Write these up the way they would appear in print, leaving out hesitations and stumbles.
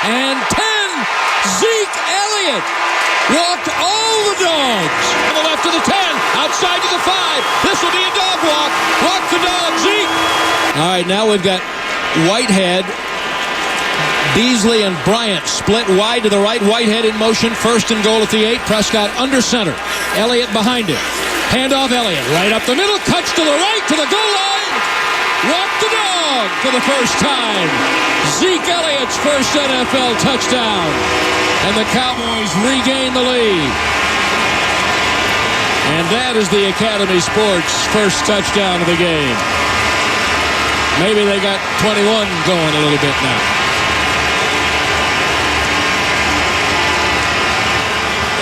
and 10. Zeke Elliott walked all the dogs. On the left to the 10, outside to the 5. This will be a dog walk. Walk the dog, Zeke. All right, now we've got Whitehead, Beasley, and Bryant split wide to the right. Whitehead in motion, first and goal at the 8. Prescott under center. Elliott behind him. Handoff Elliott, right up the middle, cuts to the right, to the goal line. Walk the dog for the first time. Zeke Elliott's first NFL touchdown. And the Cowboys regain the lead. And that is the Academy Sports first touchdown of the game. Maybe they got 21 going a little bit now.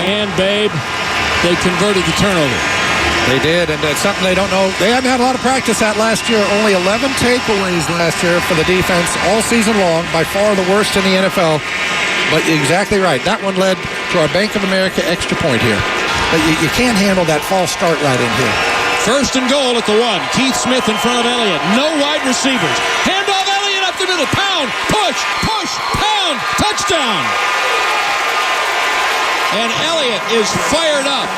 And, babe, they converted the turnover. They did, and it's something they don't know. They hadn't had a lot of practice at last year. Only 11 takeaways last year for the defense all season long. By far the worst in the NFL. But you're exactly right. That one led to our Bank of America extra point here. But you can't handle that false start right in here. First and goal at the 1. Keith Smith in front of Elliott. No wide receivers. Handoff Elliott up the middle. Pound, push, pound, touchdown. And Elliott is fired up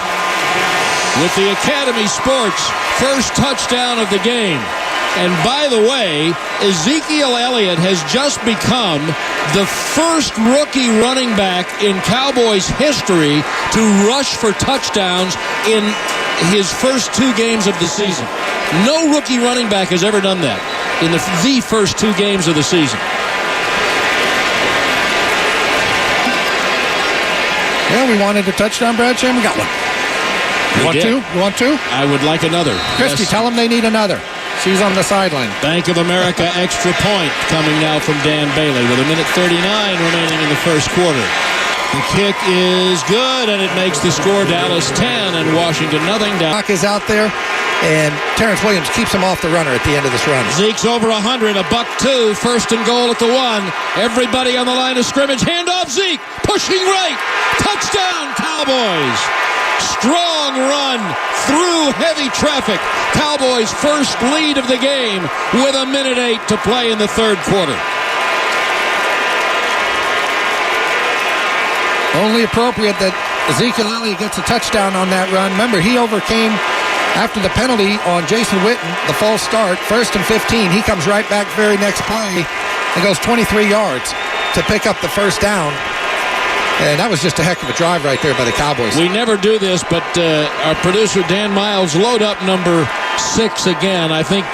with the Academy Sports first touchdown of the game. And by the way, Ezekiel Elliott has just become the first rookie running back in Cowboys history to rush for touchdowns in his first 2 games of the season. No rookie running back has ever done that in the first 2 games of the season. Well, we wanted a touchdown, Brad Sham. We got one. You want two? I would like another. Kristi, yes. Tell them they need another. She's on the sideline. Bank of America extra point coming now from Dan Bailey with 1:39 remaining in the first quarter. The kick is good, and it makes the score Dallas 10 and Washington nothing. Doc is out there, and Terrence Williams keeps him off the runner at the end of this run. Zeke's over 100, $102, first and goal at the 1. Everybody on the line of scrimmage. Handoff Zeke, pushing right. Touchdown, Cowboys. Strong run through heavy traffic. Cowboys' first lead of the game with 1:08 to play in the third quarter. Only appropriate that Ezekiel Elliott gets a touchdown on that run. Remember, he overcame, after the penalty on Jason Witten, the false start, 1st and 15. He comes right back very next play and goes 23 yards to pick up the first down. And that was just a heck of a drive right there by the Cowboys. We never do this, but our producer, Dan Miles, load up number 6 again. I think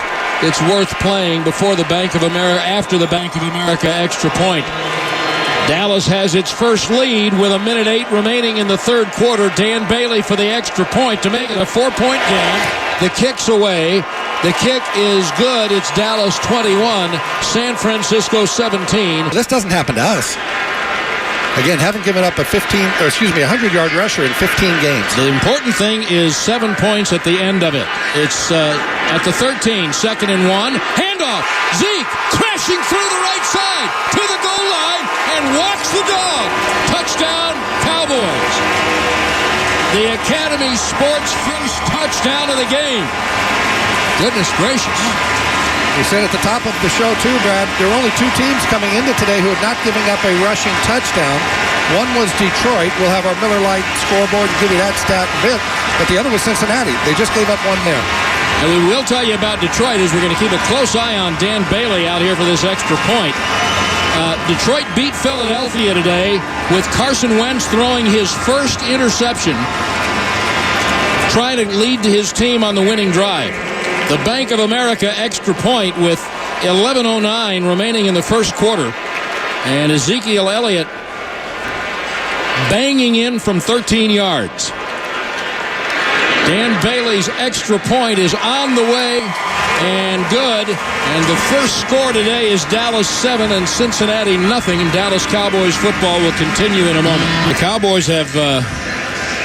it's worth playing before the Bank of America, after the Bank of America extra point. Dallas has its first lead with 1:08 remaining in the third quarter. Dan Bailey for the extra point to make it a 4-point game. The kick's away. The kick is good. It's Dallas 21, San Francisco 17. This doesn't happen to us. Again, haven't given up a 100-yard rusher in 15 games. The important thing is 7 points at the end of it. It's at the 13, 2nd and 1. Handoff. Zeke crashing through the right side to the goal line and walks the dog. Touchdown, Cowboys. The Academy Sports first touchdown of the game. Goodness gracious. We said at the top of the show, too, Brad, there were only 2 teams coming into today who had not given up a rushing touchdown. One was Detroit. We'll have our Miller Lite scoreboard and give you that stat in a bit. But the other was Cincinnati. They just gave up one there. And we will tell you about Detroit as we're going to keep a close eye on Dan Bailey out here for this extra point. Detroit beat Philadelphia today with Carson Wentz throwing his first interception, trying to lead his team on the winning drive. The Bank of America extra point with 11:09 remaining in the first quarter. And Ezekiel Elliott banging in from 13 yards. Dan Bailey's extra point is on the way and good. And the first score today is Dallas 7 and Cincinnati nothing. And Dallas Cowboys football will continue in a moment. The Cowboys have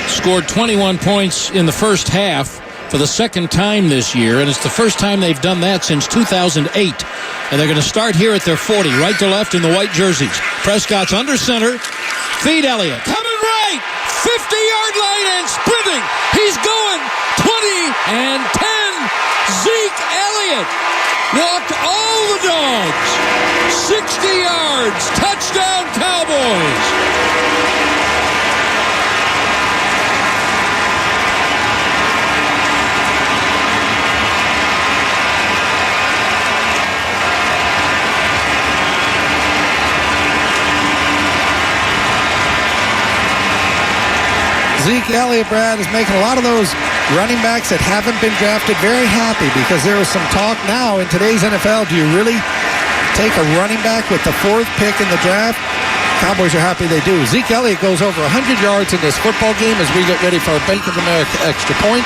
scored 21 points in the first half for the second time this year, and it's the first time they've done that since 2008. And they're going to start here at their 40, right to left in the white jerseys. Prescott's under center. Feed Elliott. Coming right. 50-yard line and sprinting. He's going 20 and 10. Zeke Elliott walked all the dogs. 60 yards. Touchdown, Cowboys. Zeke Elliott, Brad, is making a lot of those running backs that haven't been drafted very happy because there is some talk now in today's NFL. Do you really take a running back with the 4th pick in the draft? Cowboys are happy they do. Zeke Elliott goes over 100 yards in this football game as we get ready for a Bank of America extra point.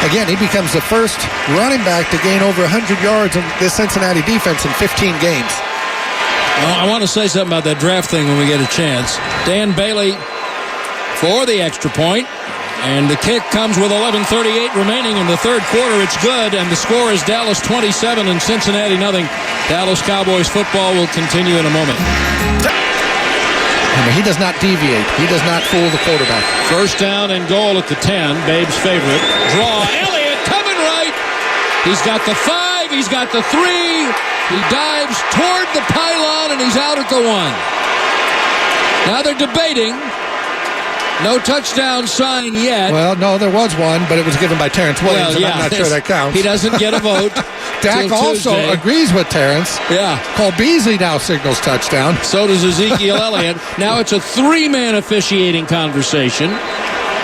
Again, he becomes the first running back to gain over 100 yards in this Cincinnati defense in 15 games. Well, I want to say something about that draft thing when we get a chance. Dan Bailey for the extra point, and the kick comes with 11:38 remaining in the third quarter. It's good, and the score is Dallas 27 and Cincinnati nothing. Dallas Cowboys football will continue in a moment. I mean, he does not deviate. He does not fool the quarterback. First down and goal at the 10. Babe's favorite. Draw. Elliott coming right. He's got the 5. He's got the 3. He dives toward the pylon, and he's out at the 1. Now they're debating. No touchdown sign yet. Well, no, there was one, but it was given by Terrence Williams, and I'm not sure that counts. He doesn't get a vote. Dak also agrees with Terrence. Yeah. Cole Beasley now signals touchdown. So does Ezekiel Elliott. Now it's a 3-man officiating conversation.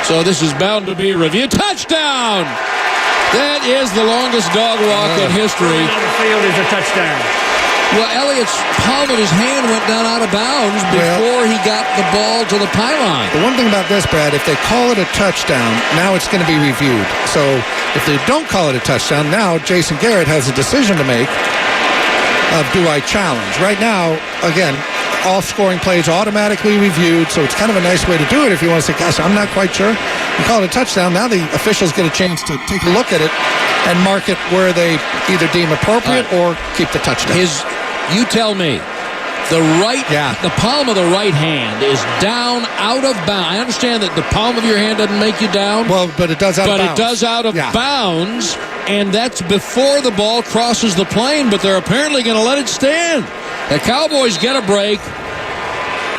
So this is bound to be reviewed. Touchdown! That is the longest dog walk in history. On the field is a touchdown. Well, Elliott's palm of his hand went down out of bounds before he got the ball to the pylon. The one thing about this, Brad, if they call it a touchdown, now it's going to be reviewed. So if they don't call it a touchdown, now Jason Garrett has a decision to make of do I challenge. Right now, again, all scoring plays automatically reviewed, so it's kind of a nice way to do it if you want to say, gosh, I'm not quite sure. You call it a touchdown, now the officials get a chance to take a look at it and mark it where they either deem appropriate or keep the touchdown. You tell me. The palm of the right hand is down out of bounds. I understand that the palm of your hand doesn't make you down. Well, but it does out of bounds. But it does out of bounds, and that's before the ball crosses the plane, but they're apparently going to let it stand. The Cowboys get a break.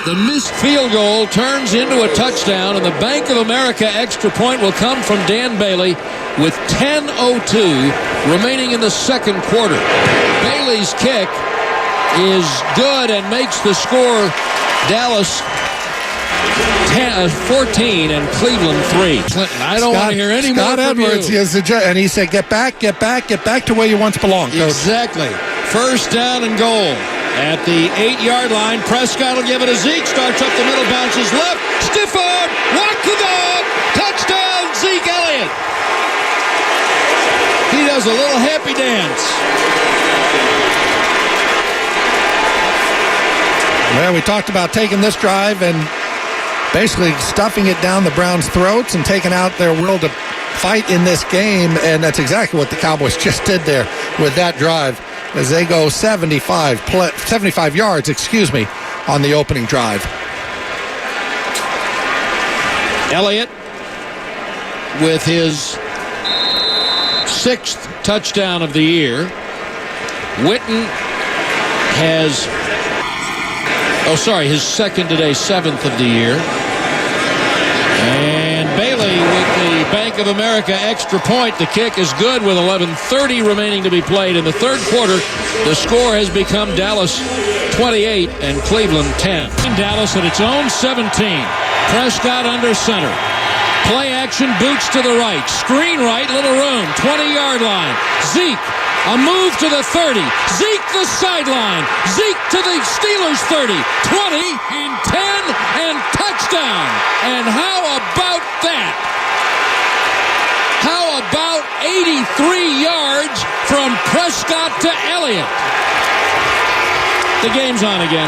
The missed field goal turns into a touchdown, and the Bank of America extra point will come from Dan Bailey with 10:02 remaining in the second quarter. Bailey's kick is good and makes the score Dallas 14 and Cleveland 3. Clinton, I don't want to hear any more from Edwards, you. And he said, get back to where you once belonged, Coach. Exactly. First down and goal. At the 8-yard line, Prescott will give it to Zeke. Starts up the middle, bounces left. Stiff arm. Walk the dog. Touchdown, Zeke Elliott. He does a little happy dance. Well, we talked about taking this drive and basically stuffing it down the Browns' throats and taking out their will to fight in this game, and that's exactly what the Cowboys just did there with that drive as they go 75 yards, on the opening drive. Elliott with his 6th touchdown of the year. Witten has his 2nd today, 7th of the year. And Bailey with the Bank of America extra point. The kick is good with 11:30 remaining to be played in the third quarter. The score has become Dallas 28 and Cleveland 10. Dallas at its own 17. Prescott under center. Play action, boots to the right. Screen right, little room. 20-yard line. Zeke. A move to the 30. Zeke the sideline. Zeke to the Steelers 30. 20 and 10 and touchdown. And how about that? How about 83 yards from Prescott to Elliott? The game's on again.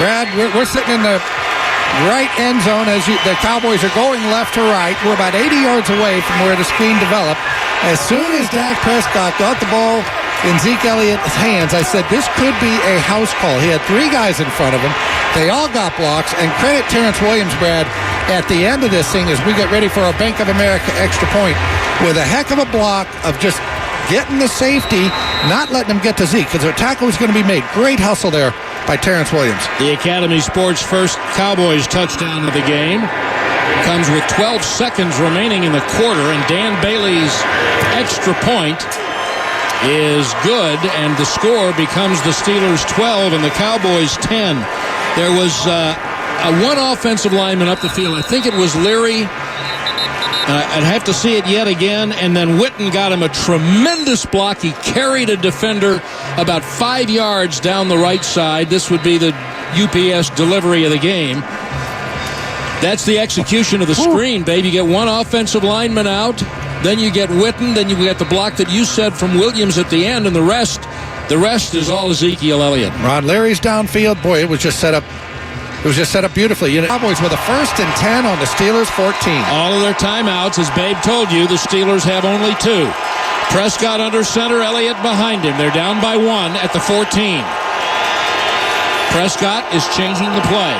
Brad, we're sitting in the right end zone as the Cowboys are going left to right. We're about 80 yards away from where the screen developed. As soon as Dak Prescott got the ball in Zeke Elliott's hands, I said this could be a house call. He had 3 guys in front of him. They all got blocks. And credit Terrence Williams, Brad, at the end of this thing as we get ready for our Bank of America extra point with a heck of a block of just getting the safety, not letting him get to Zeke because their tackle was going to be made. Great hustle there by Terrence Williams. The Academy Sports first Cowboys touchdown of the game comes with 12 seconds remaining in the quarter, and Dan Bailey's extra point is good, and the score becomes the Steelers 12 and the Cowboys 10. There was one offensive lineman up the field. I think it was Leary. I'd have to see it yet again. And then Witten got him a tremendous block. He carried a defender about 5 yards down the right side. This would be the UPS delivery of the game. That's the execution of the screen, babe. You get one offensive lineman out, then you get Witten, then you get the block that you said from Williams at the end, and the rest is all Ezekiel Elliott. Ron Leary's downfield, boy, it was just set up. It was just set up beautifully. Cowboys with a 1st and 10 on the Steelers' 14. All of their timeouts, as Babe told you, the Steelers have only 2. Prescott under center, Elliott behind him. They're down by 1 at the 14. Prescott is changing the play.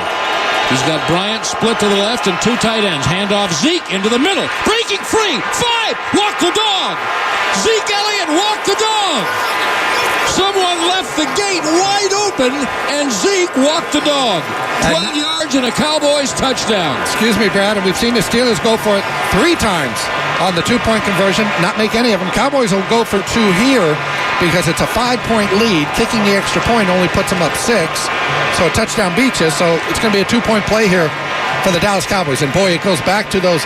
He's got Bryant split to the left and 2 tight ends. Handoff Zeke into the middle. Breaking free. 5. Walk the dog. Zeke Elliott walked the dog. Someone left the gate wide open, and Zeke walked the dog. 12 yards and a Cowboys touchdown. Excuse me, Brad, and we've seen the Steelers go for it 3 times on the 2-point conversion, not make any of them. Cowboys will go for 2 here because it's a 5-point lead. Kicking the extra point only puts them up 6, so a touchdown beats you. So it's going to be a 2-point play here for the Dallas Cowboys. And boy, it goes back to the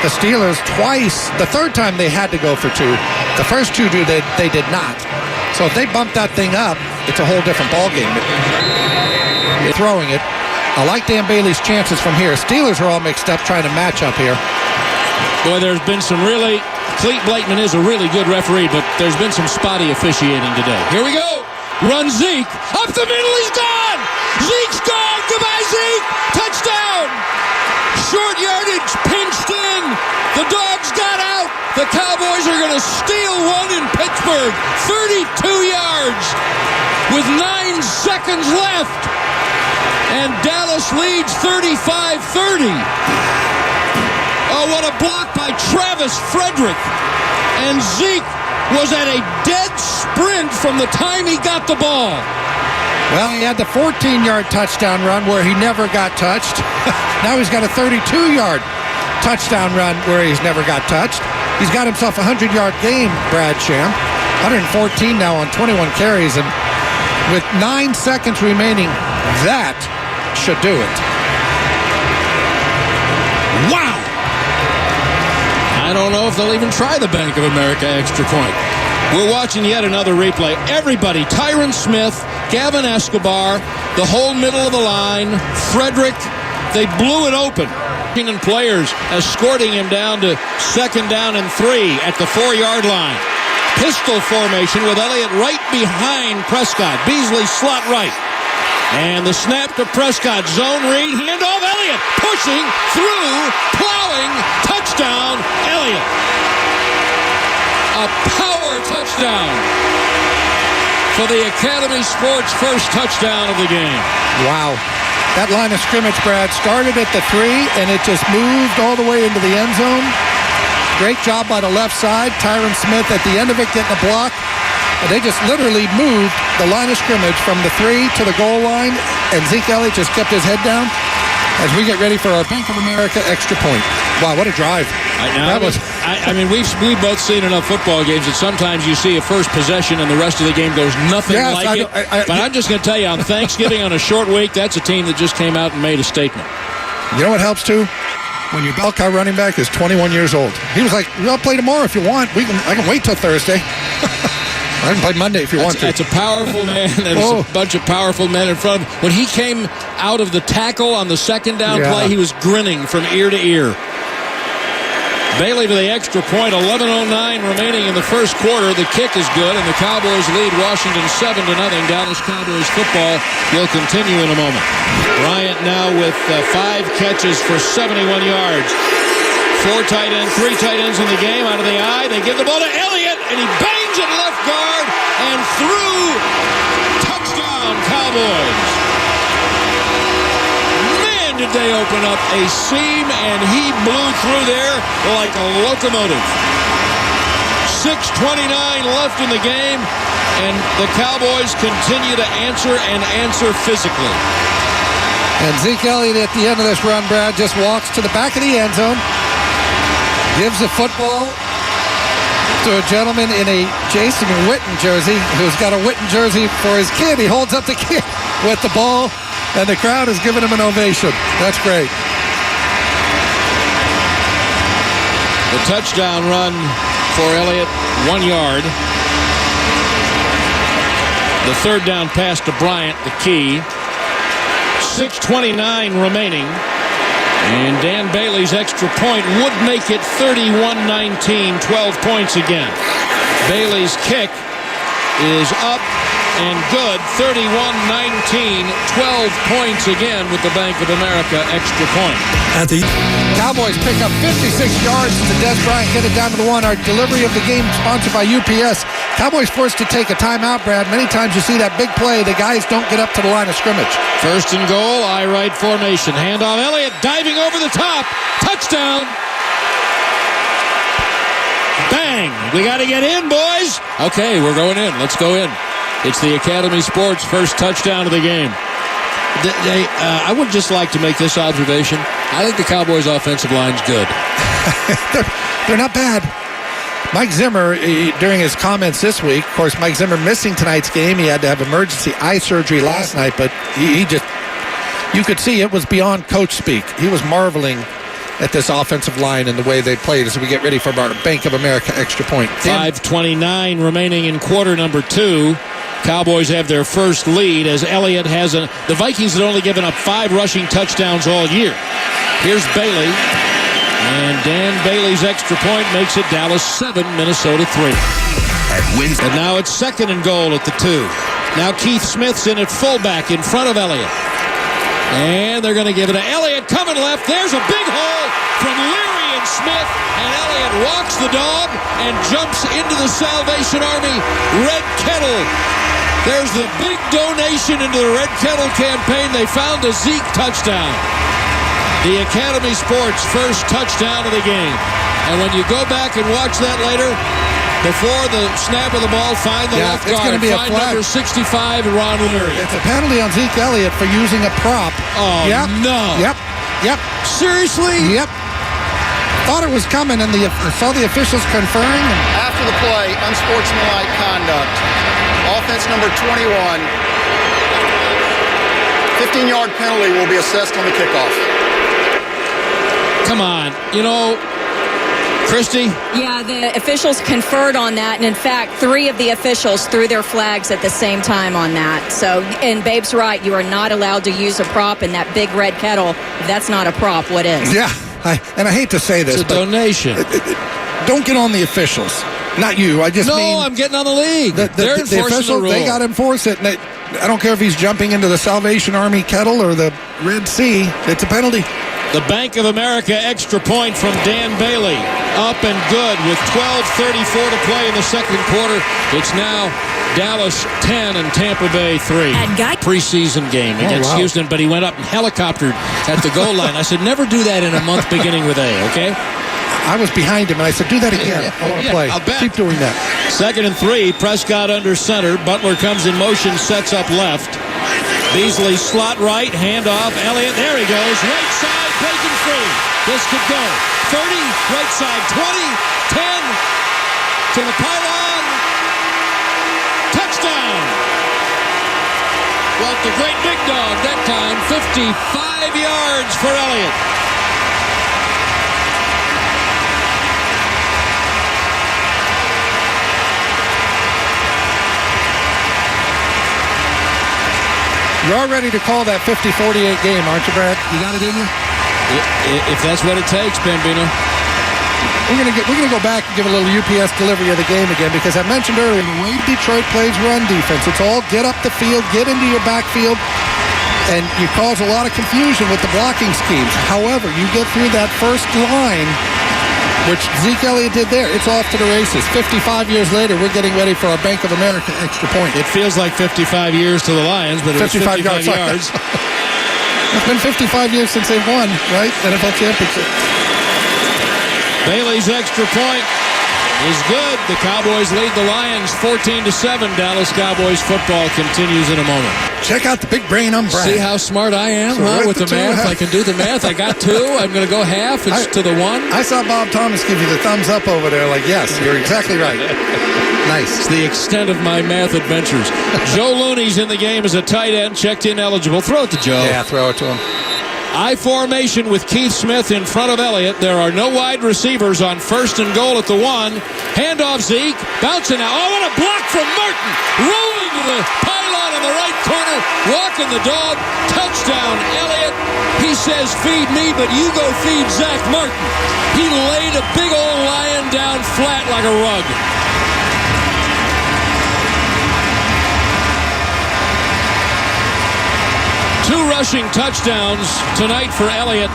Steelers twice. The 3rd time they had to go for 2. The first 2 they did not. So if they bump that thing up, it's a whole different ballgame. Throwing it. I like Dan Bailey's chances from here. Steelers are all mixed up trying to match up here. Boy, there's been some really... Clete Blakeman is a really good referee, but there's been some spotty officiating today. Here we go. Run Zeke. Up the middle, he's gone. Zeke's gone. Goodbye, Zeke. Touchdown. Short yardage, pinched in. The dogs got out. The Cowboys are going to steal one in Pittsburgh. 32 yards with 9 seconds left. And Dallas leads 35-30. Oh, what a block by Travis Frederick. And Zeke was at a dead sprint from the time he got the ball. Well, he had the 14-yard touchdown run where he never got touched. Now he's got a 32-yard touchdown run where he's never got touched. He's got himself a 100-yard game, Brad Sham. 114 now on 21 carries. And with 9 seconds remaining, that should do it. Wow! I don't know if they'll even try the Bank of America extra point. We're watching yet another replay. Everybody, Tyron Smith, Gavin Escobar, the whole middle of the line, Frederick, they blew it open. And players escorting him down to 2nd down and 3 at the 4-yard line. Pistol formation with Elliott right behind Prescott. Beasley slot right. And the snap to Prescott. Zone read. Handoff Elliott. Pushing through. Plowing. Touchdown. Elliott. A power touchdown for the Academy Sports first touchdown of the game. Wow. That line of scrimmage, Brad, started at the 3, and it just moved all the way into the end zone. Great job by the left side. Tyron Smith at the end of it getting a block. And they just literally moved the line of scrimmage from the 3 to the goal line, and Zeke Elliott just kept his head down as we get ready for our Bank of America extra point. Wow, what a drive. I mean, we've both seen enough football games that sometimes you see a first possession and the rest of the game goes nothing like it. But I'm just going to tell you, on Thanksgiving on a short week, that's a team that just came out and made a statement. You know what helps, too? When your bell cow running back is 21 years old. He was like, "I'll play tomorrow if you want. I can wait till Thursday." I can play Monday if you want to. That's a powerful man. There's a bunch of powerful men in front of him. When he came out of the tackle on the 2nd down play, he was grinning from ear to ear. Bailey to the extra point. 11:09 remaining in the first quarter. The kick is good, and the Cowboys lead Washington 7-0. Dallas Cowboys football will continue in a moment. Bryant now with 5 catches for 71 yards. 3 tight ends in the game. Out of the eye, they give the ball to Elliott, and he bangs it left guard and through. Touchdown, Cowboys. Man, did they open up a seam, and he blew through there like a locomotive. 6:29 left in the game, and the Cowboys continue to answer physically. And Zeke Elliott at the end of this run, Brad, just walks to the back of the end zone, gives the football to a gentleman in a Jason Witten jersey who's got a Witten jersey for his kid. He holds up the kid with the ball. And the crowd is giving him an ovation. That's great. The touchdown run for Elliott, 1 yard. The third down pass to Bryant, the key. 6:29 remaining. And Dan Bailey's extra point would make it 31-19, 12 points again. Bailey's kick is up and good, 31-19, 12 points again with the Bank of America extra point. Cowboys pick up 56 yards to Des Bryant, get it down to the 1. Our delivery of the game sponsored by UPS. Cowboys forced to take a timeout, Brad. Many times you see that big play, the guys don't get up to the line of scrimmage. First and goal, I-right formation. Handoff, Elliott diving over the top. Touchdown. Bang. We got to get in, boys. Okay, we're going in. Let's go in. It's the Academy Sports first touchdown of the game. I would just like to make this observation. I think the Cowboys' offensive line's good. They're not bad. Mike Zimmer, during his comments this week, of course, Mike Zimmer missing tonight's game. He had to have emergency eye surgery last night, but he just, you could see it was beyond coach speak. He was marveling at this offensive line and the way they played as we get ready for our Bank of America extra point. 5:29 remaining in quarter number 2. Cowboys have their first lead as Elliott has the Vikings had only given up 5 rushing touchdowns all year. Here's Bailey, and Dan Bailey's extra point makes it Dallas 7, Minnesota 3. And now it's second and goal at the 2. Now Keith Smith's in at fullback in front of Elliott. And they're going to give it to Elliott coming left. There's a big hole from Leary and Smith, and Elliott walks the dog and jumps into the Salvation Army Red Kettle. There's the big donation into the Red Kettle campaign. They found a Zeke touchdown. The Academy Sports first touchdown of the game. And when you go back and watch that later, before the snap of the ball, find the left guard. Find number 65, Ron Leary. It's a penalty on Zeke Elliott for using a prop. Oh, yep. no. Yep. Seriously? Yep. Thought it was coming, and saw the officials conferring. After the play, unsportsmanlike conduct. Offense number 21. 15-yard penalty will be assessed on the kickoff. Come on. Kristi? Yeah, the officials conferred on that, and in fact, 3 of the officials threw their flags at the same time on that. So, and Babe's right, you are not allowed to use a prop in that big red kettle. If that's not a prop, what is? Yeah, I hate to say this, it's a donation. Don't get on the officials. Not you. I just mean... No, I'm getting on the league. They're enforcing the officials, rule. They got to enforce it. And I don't care if he's jumping into the Salvation Army kettle or the Red Sea. It's a penalty. The Bank of America extra point from Dan Bailey. Up and good with 12:34 to play in the second quarter. It's now Dallas 10 and Tampa Bay 3. Preseason game against Houston, but he went up and helicoptered at the goal line. I said, never do that in a month beginning with A, okay? I was behind him, and I said, do that again. I want to play. I'll bet. Keep doing that. Second and 3. Prescott under center. Butler comes in motion, sets up left. Beasley slot right, handoff. Elliott, there he goes. Right side, breaking free. This could go. 30, right side, 20, 10, to the pylon. Touchdown. Well, the great big dog that time. 55 yards for Elliott. You're all ready to call that 50-48 game, aren't you, Brad? You got it in you? If that's what it takes, Bambino. We're gonna go back and give a little UPS delivery of the game again, because I mentioned earlier the way Detroit plays run defense. It's all get up the field, get into your backfield, and you cause a lot of confusion with the blocking schemes. However, you get through that first line, which Zeke Elliott did there. It's off to the races. 55 years later, we're getting ready for our Bank of America extra point. It feels like 55 years to the Lions, but it was 55 yards. It's been 55 years since they've won, right? NFL championship. Bailey's extra point is good. The Cowboys lead the Lions 14-7. Dallas Cowboys football continues in a moment. Check out the big brain on Brad. See how smart I am, So with the math? I can do the math. I got 2. I'm going to go half. It's to the 1. I saw Bob Thomas give you the thumbs up over there. Like, yes, you're exactly right. Nice. It's the extent of my math adventures. Joe Looney's in the game as a tight end, checked in eligible. Throw it to Joe. Yeah, throw it to him. I formation with Keith Smith in front of Elliott. There are no wide receivers on 1st and goal at the 1. Handoff Zeke. Bouncing now. Oh, what a block from Martin. Rolling to the pylon in the right corner. Walking the dog. Touchdown, Elliott. He says, feed me, but you go feed Zach Martin. He laid a big old lion down flat like a rug. Two rushing touchdowns tonight for Elliott.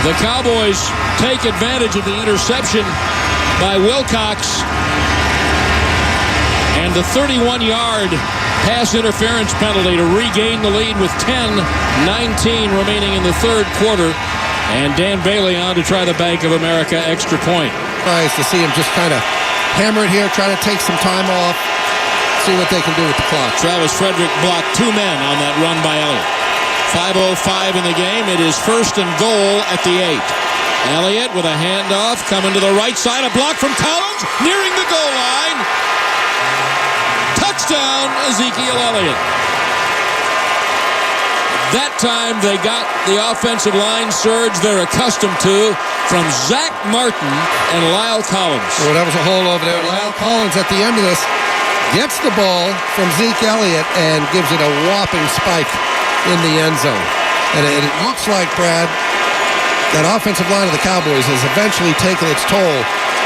The Cowboys take advantage of the interception by Wilcox. And the 31-yard pass interference penalty to regain the lead with 10:19 remaining in the third quarter. And Dan Bailey on to try the Bank of America extra point. Nice to see him just kind of hammer it here, try to take some time off, see what they can do with the clock. Travis Frederick blocked 2 men on that run by Elliott. 5:05 in the game. It is 1st and goal at the 8. Elliott with a handoff coming to the right side. A block from Collins nearing the goal line. Touchdown, Ezekiel Elliott. That time they got the offensive line surge they're accustomed to from Zach Martin and Lyle Collins. Well, that was a hole over there. Lyle Collins at the end of this gets the ball from Zeke Elliott and gives it a whopping spike in the end zone. And it looks like, Brad, that offensive line of the Cowboys has eventually taken its toll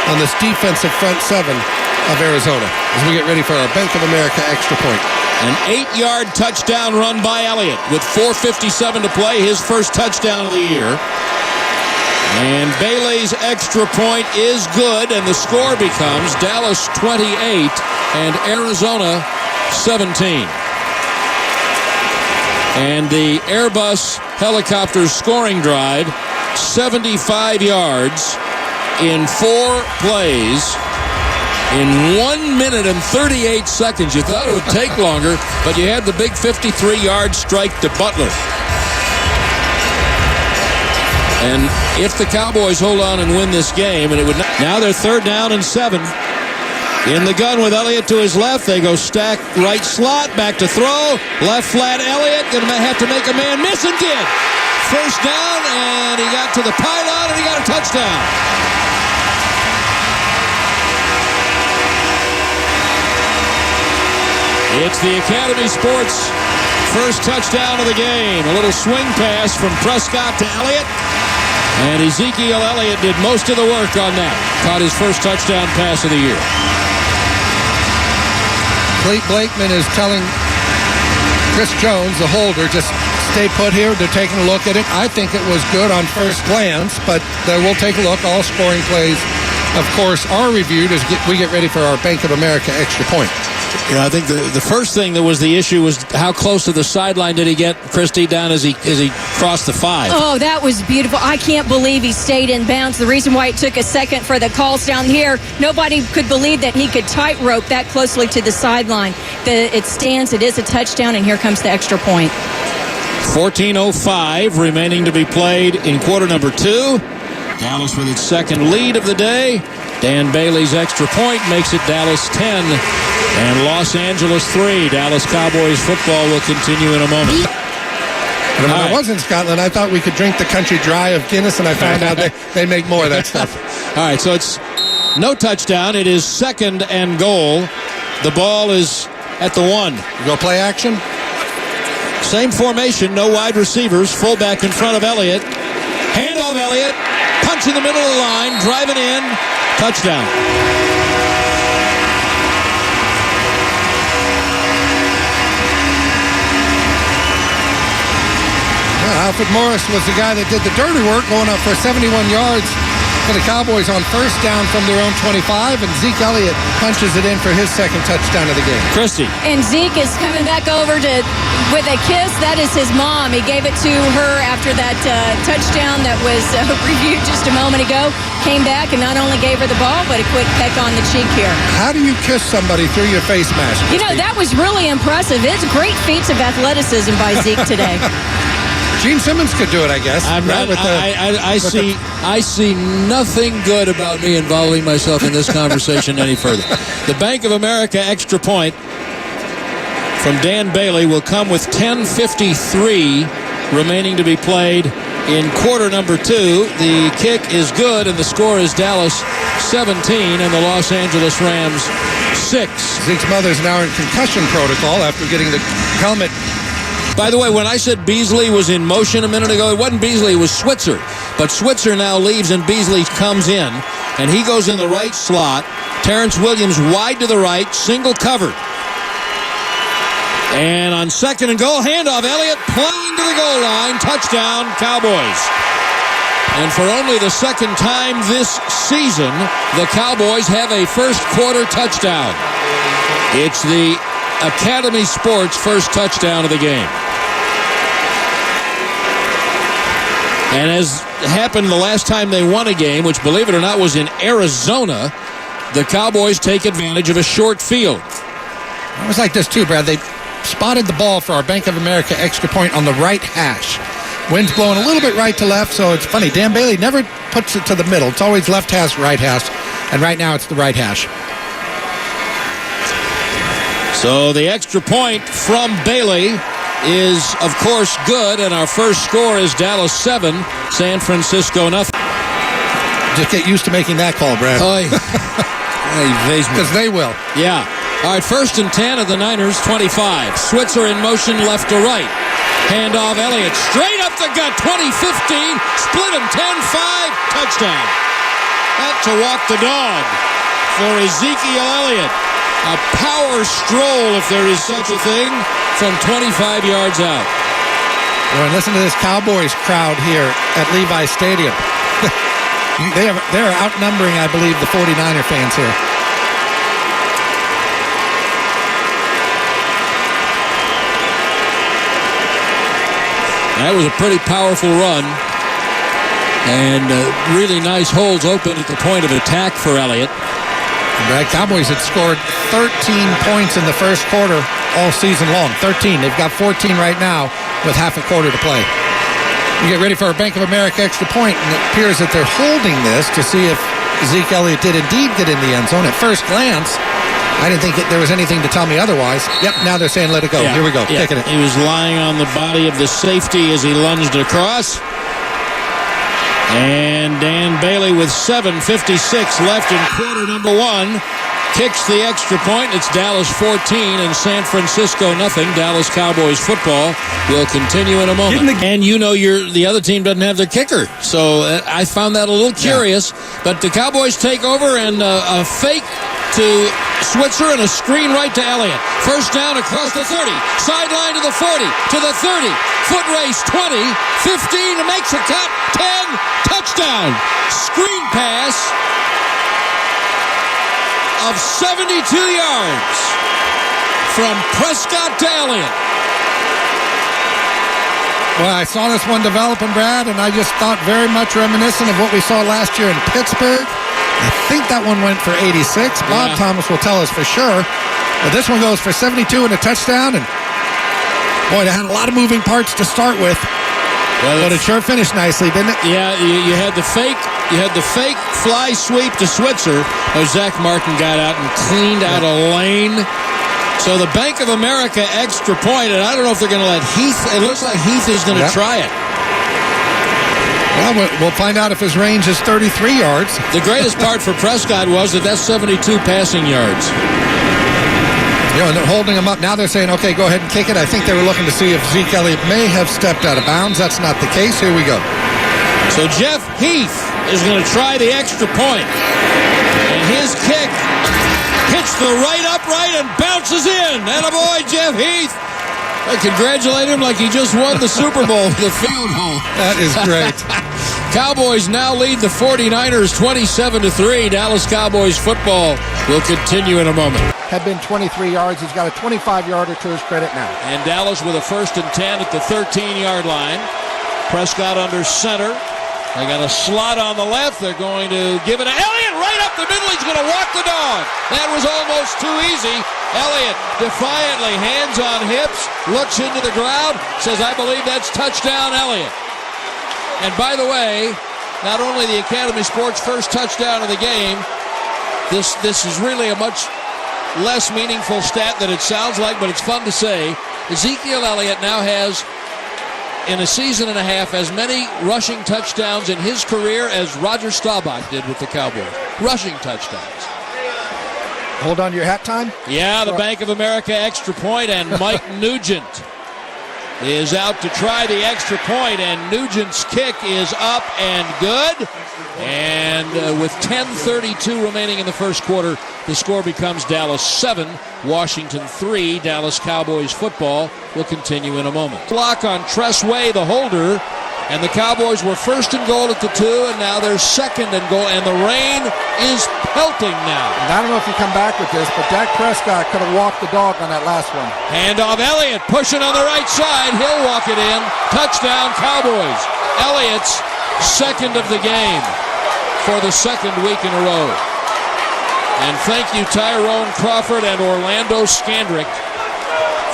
on this defensive front 7 of Arizona as we get ready for our Bank of America extra point. An 8-yard touchdown run by Elliott with 4:57 to play, his first touchdown of the year. And Bailey's extra point is good, and the score becomes Dallas 28 and Arizona 17. And the Airbus helicopter scoring drive, 75 yards in 4 plays in 1 minute and 38 seconds. You thought it would take longer, but you had the big 53-yard strike to Butler. And if the Cowboys hold on and win this game, and it would not, now they're 3rd down and 7. In the gun with Elliott to his left. They go stack right slot, back to throw. Left flat Elliott. Going to have to make a man miss and did. First down, and he got to the pylon, and he got a touchdown. It's the Academy Sports first touchdown of the game. A little swing pass from Prescott to Elliott. And Ezekiel Elliott did most of the work on that. Caught his first touchdown pass of the year. Clete Blakeman is telling Chris Jones, the holder, just stay put here. They're taking a look at it. I think it was good on first glance, but we'll take a look. All scoring plays, of course, are reviewed as we get ready for our Bank of America extra point. Yeah, I think the first thing that was the issue was how close to the sideline did he get, Kristi, down as he crossed the 5. Oh, that was beautiful. I can't believe he stayed in bounds. The reason why it took a second for the calls down here, nobody could believe that he could tightrope that closely to the sideline. It stands, it is a touchdown, and here comes the extra point. 14:05 remaining to be played in quarter number 2. Dallas with its second lead of the day. Dan Bailey's extra point makes it Dallas 10 and Los Angeles 3. Dallas Cowboys football will continue in a moment. When I was in Scotland, I thought we could drink the country dry of Guinness, and I found out they make more of that stuff. All right, so it's no touchdown. It is 2nd and goal. The ball is at the 1. You go play action? Same formation, no wide receivers. Fullback in front of Elliott. Handoff Elliott. Punch in the middle of the line. Driving in. Touchdown. Alfred Morris was the guy that did the dirty work, going up for 71 yards for the Cowboys on first down from their own 25, and Zeke Elliott punches it in for his second touchdown of the game. Kristi. And Zeke is coming back over with a kiss. That is his mom. He gave it to her after that touchdown that was reviewed just a moment ago. Came back and not only gave her the ball, but a quick peck on the cheek here. How do you kiss somebody through your face mask? You know, that was really impressive. It's great feats of athleticism by Zeke today. Gene Simmons could do it, I guess. I see nothing good about me involving myself in this conversation any further. The Bank of America extra point from Dan Bailey will come with 10:53 remaining to be played in quarter number 2. The kick is good, and the score is Dallas 17 and the Los Angeles Rams 6. Zeke's mother's now in concussion protocol after getting the helmet. By the way, when I said Beasley was in motion a minute ago, it wasn't Beasley, it was Switzer. But Switzer now leaves and Beasley comes in, and he goes in the right slot. Terrence Williams wide to the right, single covered. And on second and goal, handoff, Elliott plowing to the goal line, touchdown, Cowboys. And for only the second time this season, the Cowboys have a first quarter touchdown. It's the Academy Sports first touchdown of the game. And as happened the last time they won a game, which, believe it or not, was in Arizona, the Cowboys take advantage of a short field. It was like this, too, Brad. They spotted the ball for our Bank of America extra point on the right hash. Wind's blowing a little bit right to left, so it's funny. Dan Bailey never puts it to the middle. It's always left hash, right hash. And right now it's the right hash. So the extra point from Bailey is, of course, good, and our first score is Dallas 7, San Francisco nothing. Just get used to making that call, Brad. Because they will. Yeah. All right, first and 10 of the Niners, 25. Switzer in motion left to right. Handoff, Elliott straight up the gut, 20-15, split him 10-5, touchdown. That's to walk the dog for Ezekiel Elliott. A power stroll, if there is such a thing, from 25 yards out. Well, and listen to this Cowboys crowd here at Levi Stadium. They're outnumbering, I believe, the 49er fans here. That was a pretty powerful run. And really nice holes open at the point of attack for Elliott. Brad, Cowboys had scored 13 points in the first quarter all season long. 13. They've got 14 right now with half a quarter to play. We get ready for our Bank of America extra point, and it appears that they're holding this to see if Zeke Elliott did indeed get in the end zone. At first glance, I didn't think there was anything to tell me otherwise. Yep, now they're saying let it go. Yeah, here we go. yeah. Taking it. He was lying on the body of the safety as he lunged across. And Dan Bailey with 7:56 left in quarter number 1 kicks the extra point. It's Dallas 14 and San Francisco nothing. Dallas Cowboys football will continue in a moment. And you know the other team doesn't have their kicker. So I found that a little curious. Yeah. But the Cowboys take over and a fake to Switzer and a screen right to Elliott. First down across the 30. Sideline to the 40. To the 30. Foot race 20. 15 makes a cut. 10. Touchdown. Screen pass of 72 yards from Prescott to Elliott. Well, I saw this one developing, Brad, and I just thought very much reminiscent of what we saw last year in Pittsburgh. I think that one went for 86. Bob Thomas will tell us for sure. But this one goes for 72 and a touchdown. And boy, they had a lot of moving parts to start with. Well, but it sure finished nicely, didn't it? Yeah, you had the fake. You had the fake fly sweep to Switzer. Zach Martin got out and cleaned out a lane. So the Bank of America extra point, and I don't know if they're going to let Heath. It looks like Heath is going to try it. Well, we'll find out if his range is 33 yards. The greatest part for Prescott was that's 72 passing yards. You know, and they're holding him up. Now they're saying, okay, go ahead and kick it. I think they were looking to see if Zeke Elliott may have stepped out of bounds. That's not the case. Here we go. So Jeff Heath is going to try the extra point. And his kick hits the right upright and bounces in. Attaboy, Jeff Heath. I congratulate him like he just won the Super Bowl with the field goal. That is great. Cowboys now lead the 49ers 27-3. Dallas Cowboys football will continue in a moment. Had been 23 yards. He's got a 25-yarder to his credit now. And Dallas with a 1st and 10 at the 13-yard line. Prescott under center. They got a slot on the left. They're going to give it to Elliott right up the middle. He's going to walk the dog. That was almost too easy. Elliott defiantly, hands on hips, looks into the crowd, says, I believe that's touchdown, Elliott. And by the way, not only the Academy Sports first touchdown of the game, this is really a much less meaningful stat than it sounds like, but it's fun to say. Ezekiel Elliott now has, in a season and a half, as many rushing touchdowns in his career as Roger Staubach did with the Cowboys. Rushing touchdowns. Hold on to your hat time. Yeah, the Bank of America extra point, and Mike Nugent is out to try the extra point, and Nugent's kick is up and good. And with 10:32 remaining in the first quarter, the score becomes Dallas 7, Washington 3. Dallas Cowboys football will continue in a moment. Block on Tress Way, the holder, and the Cowboys were 1st and goal at the 2, and now they're 2nd and goal, and the rain is pelting now. And I don't know if you come back with this, but Dak Prescott could have walked the dog on that last one. Handoff, Elliott pushing on the right side. He'll walk it in. Touchdown, Cowboys. Elliott's 2nd of the game for the 2nd week in a row. And thank you, Tyrone Crawford and Orlando Scandrick,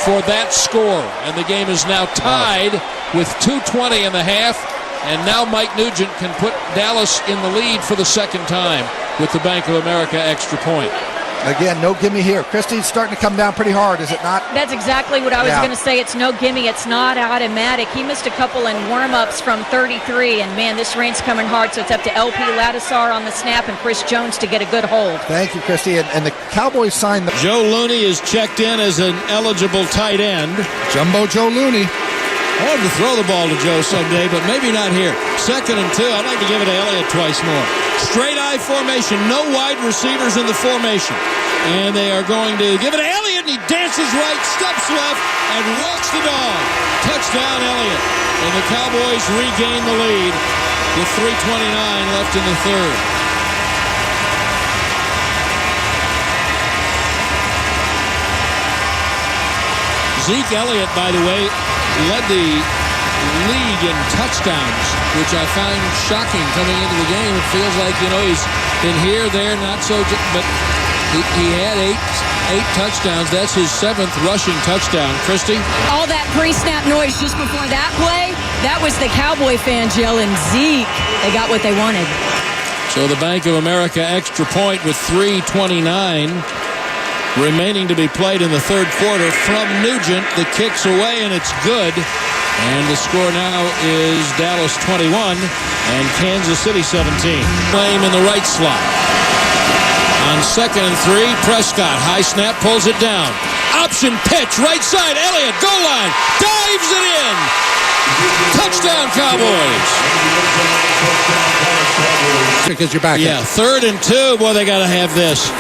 for that score. And the game is now tied with 2:20 in the half. And now Mike Nugent can put Dallas in the lead for the 2nd time with the Bank of America extra point. Again, no gimme here. Kristi's starting to come down pretty hard, is it not? That's exactly what I was going to say. It's no gimme. It's not automatic. He missed a couple in warm-ups from 33, and, man, this rain's coming hard, so it's up to LP Ladisar on the snap and Chris Jones to get a good hold. Thank you, Kristi. And the Cowboys signed the... Joe Looney is checked in as an eligible tight end. Jumbo Joe Looney. I wanted to throw the ball to Joe someday, but maybe not here. 2nd and 2. I'd like to give it to Elliott twice more. Straight eye formation. No wide receivers in the formation. And they are going to give it to Elliott, and he dances right, steps left, and walks the dog. Touchdown, Elliott. And the Cowboys regain the lead with 3:29 left in the 3rd. Zeke Elliott, by the way, led the league in touchdowns, which I find shocking coming into the game. It feels like, he's been here, there, not so, but he had eight touchdowns. That's his 7th rushing touchdown. Kristi? All that pre-snap noise just before that play, that was the Cowboy fans yelling, Zeke. They got what they wanted. So the Bank of America extra point with 3:29 remaining to be played in the 3rd quarter from Nugent. The kick's away, and it's good. And the score now is Dallas 21 and Kansas City 17. Flame in the right slot. On 2nd and 3, Prescott, high snap, pulls it down. Option pitch, right side, Elliott, goal line, dives it in. Touchdown, Cowboys. Because you're back. Yeah, 3rd and 2. Boy, they got to have this.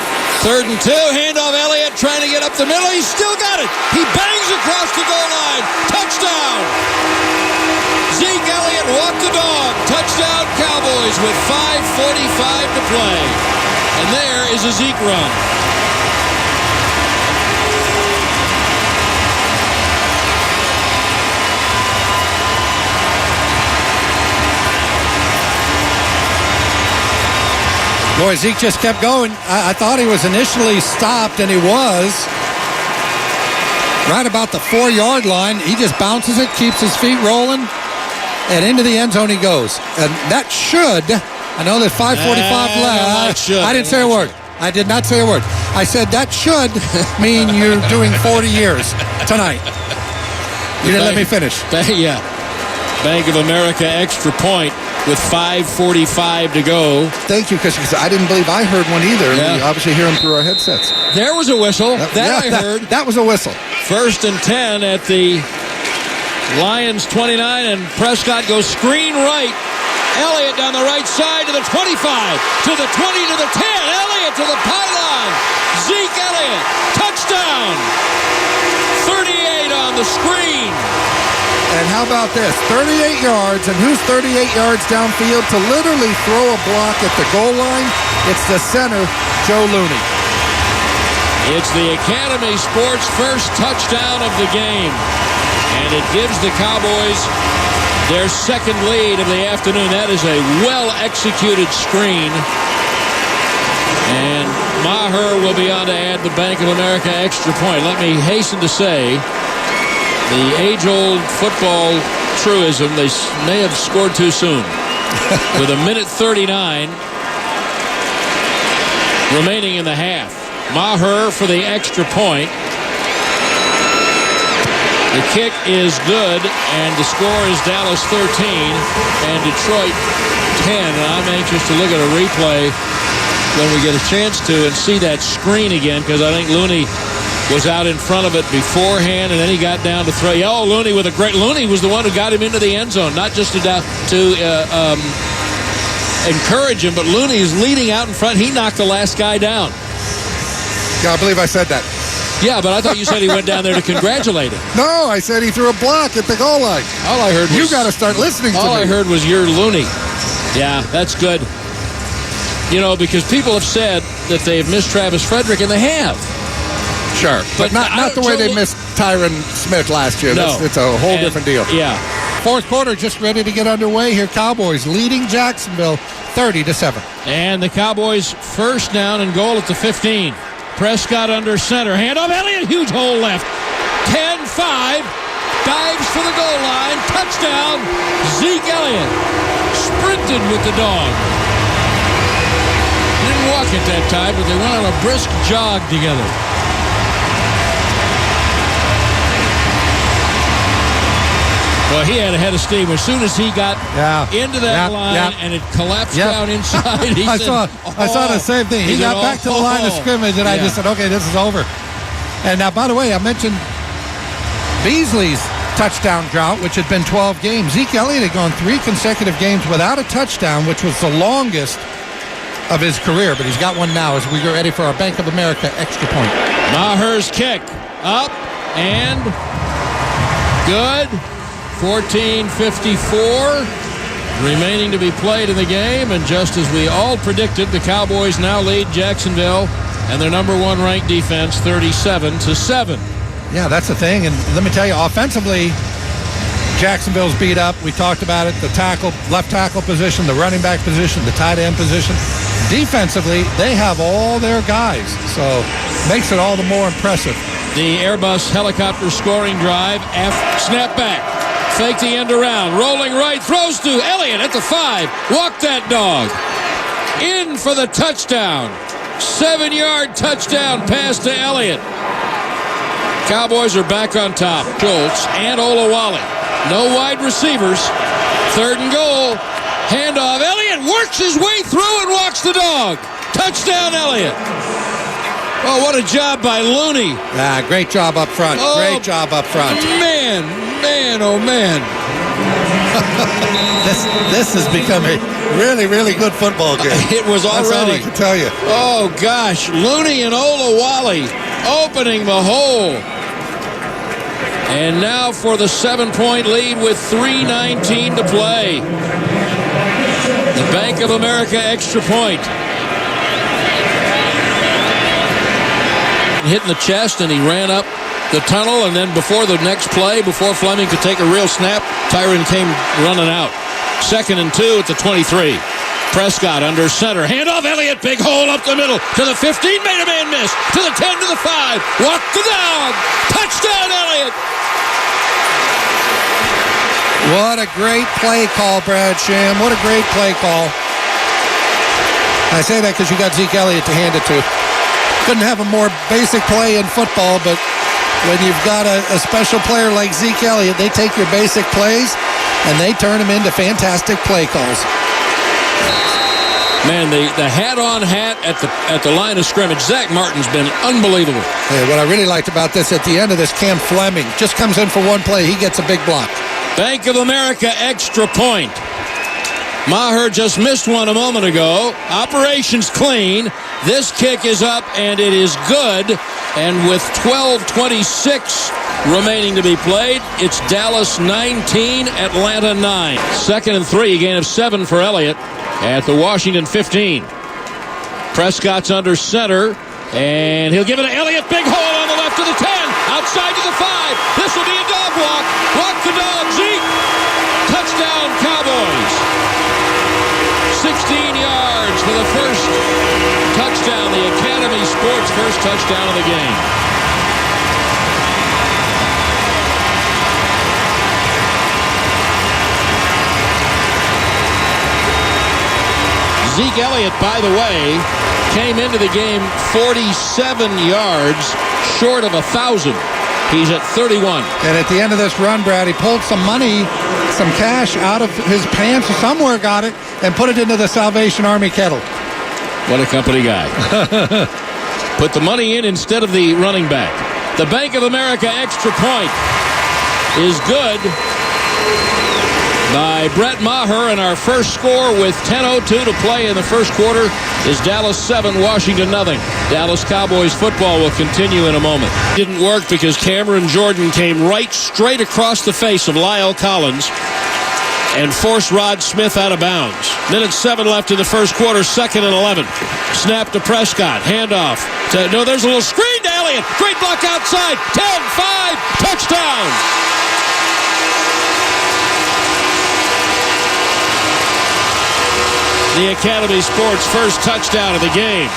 3rd and 2, handoff, Elliott trying to get up the middle. He's still got it. He bangs across the goal line. Touchdown. Zeke Elliott walked the dog. Touchdown, Cowboys with 5:45 to play. And there is a Zeke run. Boy, Zeke just kept going. I thought he was initially stopped, and he was. Right about the 4-yard line. He just bounces it, keeps his feet rolling, and into the end zone he goes. And that should, I know there's 5:45 left. I didn't say a word. I did not say a word. I said that should mean you're doing 40 years tonight. You didn't let me finish. Yeah. Bank of America extra point with 5:45 to go. Thank you, because I didn't believe I heard one either. Yeah. We obviously hear them through our headsets. There was a whistle. I heard. That was a whistle. 1st and 10 at the Lions 29, and Prescott goes screen right. Elliott down the right side to the 25, to the 20, to the 10. Elliott to the pylon. Zeke Elliott, touchdown. 38 on the screen. And how about this? 38 yards, and who's 38 yards downfield to literally throw a block at the goal line? It's the center, Joe Looney. It's the Academy Sports first touchdown of the game, and it gives the Cowboys their second lead of the afternoon. That is a well-executed screen. And Maher will be on to add the Bank of America extra point. Let me hasten to say, the age-old football truism, they may have scored too soon. With a minute 39 remaining in the half. Maher for the extra point. The kick is good, and the score is Dallas 13 and Detroit 10. And I'm anxious to look at a replay when we get a chance to and see that screen again, because I think Looney was out in front of it beforehand, and then he got down to throw. Oh, Looney with a great... Looney was the one who got him into the end zone, not just to encourage him, but Looney is leading out in front. He knocked the last guy down. Yeah, I believe I said that. Yeah, but I thought you said he went down there to congratulate him. No, I said he threw a block at the goal line. All I heard was... You got to start listening to me. All I heard was you're Looney. Yeah, that's good. You know, because people have said that they've missed Travis Frederick, and they have. Sure, but not the way they missed Tyron Smith last year. No. It's a whole different deal. Yeah. Fourth quarter just ready to get underway here. Cowboys leading Jacksonville 30-7. And the Cowboys first down and goal at the 15. Prescott under center. Hand off Elliott. Huge hole left. 10-5. Dives for the goal line. Touchdown. Zeke Elliott. Sprinted with the dog. Didn't walk at that time, but they went on a brisk jog together. Well, he had a head of steam. As soon as he got into that line and it collapsed down inside, he I saw the same thing. He got back to the line of scrimmage, and I just said, okay, this is over. And now, by the way, I mentioned Beasley's touchdown drought, which had been 12 games. Zeke Elliott had gone 3 consecutive games without a touchdown, which was the longest of his career. But he's got one now as we get ready for our Bank of America extra point. Maher's kick. Up and good. 14:54 remaining to be played in the game, and just as we all predicted, the Cowboys now lead Jacksonville and their number 1 ranked defense 37-7. Yeah, that's the thing, and let me tell you, offensively, Jacksonville's beat up. We talked about it, the left tackle position, the running back position, the tight end position. Defensively, they have all their guys, so makes it all the more impressive. The Airbus helicopter scoring drive, snap back. Fake the end around. Rolling right. Throws to Elliott at the 5. Walk that dog. In for the touchdown. 7-yard touchdown pass to Elliott. Cowboys are back on top. Schultz and Olawale. No wide receivers. 3rd and goal. Handoff. Elliott works his way through and walks the dog. Touchdown, Elliott. Oh, what a job by Looney. Yeah, great job up front. Oh, great job up front. Man, oh man. This has become a really, really good football game. It was already. That's all I can tell you. Oh, gosh. Looney and Olawale opening the hole. And now for the 7-point lead with 3:19 to play. The Bank of America extra point. Hit in the chest, and he ran up the tunnel, and then before the next play, before Fleming could take a real snap, Tyron came running out. 2nd and 2 at the 23. Prescott under center. Handoff Elliott. Big hole up the middle. To the 15. Made a man miss. To the 10. To the 5. Walk the dog. Touchdown Elliott. What a great play call, Brad Sham. What a great play call. I say that because you got Zeke Elliott to hand it to. Couldn't have a more basic play in football, but when you've got a special player like Zeke Elliott, they take your basic plays and they turn them into fantastic play calls. Man, the hat-on hat at the line of scrimmage. Zach Martin's been unbelievable. Hey, what I really liked about this, at the end of this, Cam Fleming just comes in for one play. He gets a big block. Bank of America extra point. Maher just missed one a moment ago. Operations clean. This kick is up, and it is good. And with 12:26 remaining to be played. It's Dallas 19, Atlanta 9. 2nd and 3, a gain of 7 for Elliott at the Washington 15. Prescott's under center, and he'll give it to Elliott. Big hole on the left to the 10, outside to the 5. This will be a dog walk. Walk the dog, Zeke. Touchdown, Cowboys. 16 yards for the first touchdown, the Academy Sports first touchdown of the game. Zeke Elliott, by the way, came into the game 47 yards short of 1,000. He's at 31. And at the end of this run, Brad, he pulled some money, some cash out of his pants or somewhere, got it, and put it into the Salvation Army kettle. What a company guy. Put the money in instead of the running back. The Bank of America extra point is good by Brett Maher, and our first score with 10:02 to play in the first quarter is Dallas 7, Washington nothing. Dallas Cowboys football will continue in a moment. Didn't work because Cameron Jordan came right straight across the face of Lyle Collins and forced Rod Smith out of bounds. Minute 7 left in the first quarter, 2nd and 11. Snap to Prescott, handoff. No, there's a little screen to Elliott. Great block outside. 10-5, touchdown. The Academy Sports first touchdown of the game.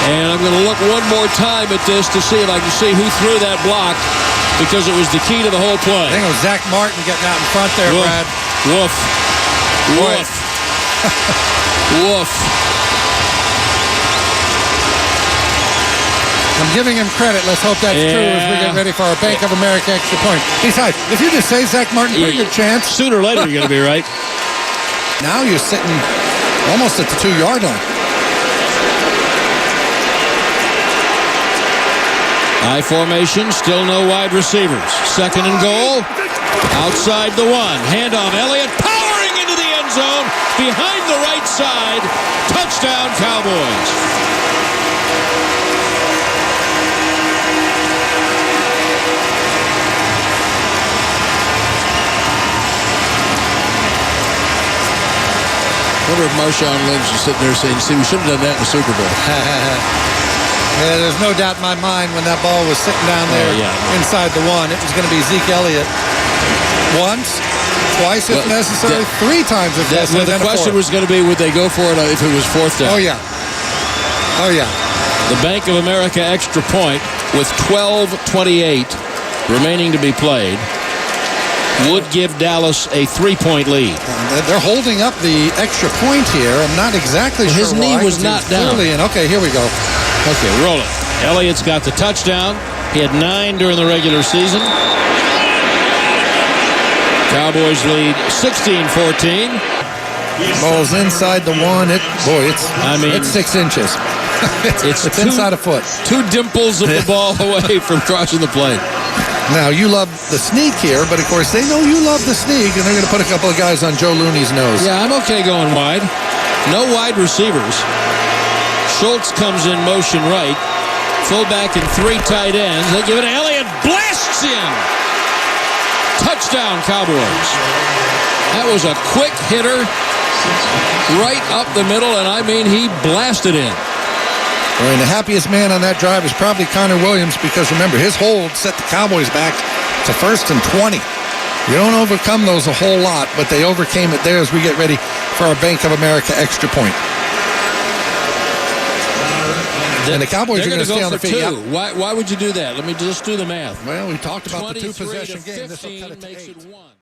And I'm going to look one more time at this to see if I can see who threw that block, because it was the key to the whole play. I think it was Zach Martin getting out in front there, Woof. Brad. Woof. Woof. Woof. I'm giving him credit. Let's hope that's true as we get ready for our Bank of America extra point. Besides, if you just say Zach Martin, pretty good chance. Sooner or later, you're going to be right. Now you're sitting almost at the 2-yard line. I formation, still no wide receivers. 2nd and goal. Outside the 1. Handoff. Elliott powering into the end zone. Behind the right side. Touchdown, Cowboys. I wonder if Marshawn Lynch is sitting there saying, see, we should have done that in the Super Bowl. Yeah, there's no doubt in my mind when that ball was sitting down there inside the 1, it was going to be Zeke Elliott. Once, twice if necessary, 3 times if necessary. The question was going to be, would they go for it if it was 4th down? Oh, yeah. Oh, yeah. The Bank of America extra point with 12:28 remaining to be played would give Dallas a 3-point lead. They're holding up the extra point here. I'm not exactly sure his knee was not down. Okay, here we go. Okay, roll it. Elliott's got the touchdown. He had 9 during the regular season. Cowboys lead 16-14. Ball's inside the 1. It's 6 inches. it's inside a foot. 2 dimples of the ball away from crossing the plate. Now, you love the sneak here, but of course they know you love the sneak, and they're going to put a couple of guys on Joe Looney's nose. Yeah, I'm okay going wide. No wide receivers. Schultz comes in motion right. Fullback and 3 tight ends. They give it to Elliott. Blasts in. Touchdown, Cowboys. That was a quick hitter right up the middle, and I mean he blasted in. And the happiest man on that drive is probably Connor Williams, because remember, his hold set the Cowboys back to 1st and 20. You don't overcome those a whole lot, but they overcame it there as we get ready for our Bank of America extra point. And the Cowboys are going to stay on the field. Why would you do that? Let me just do the math. Well, we talked about the 2-possession game. This will cut it to 8.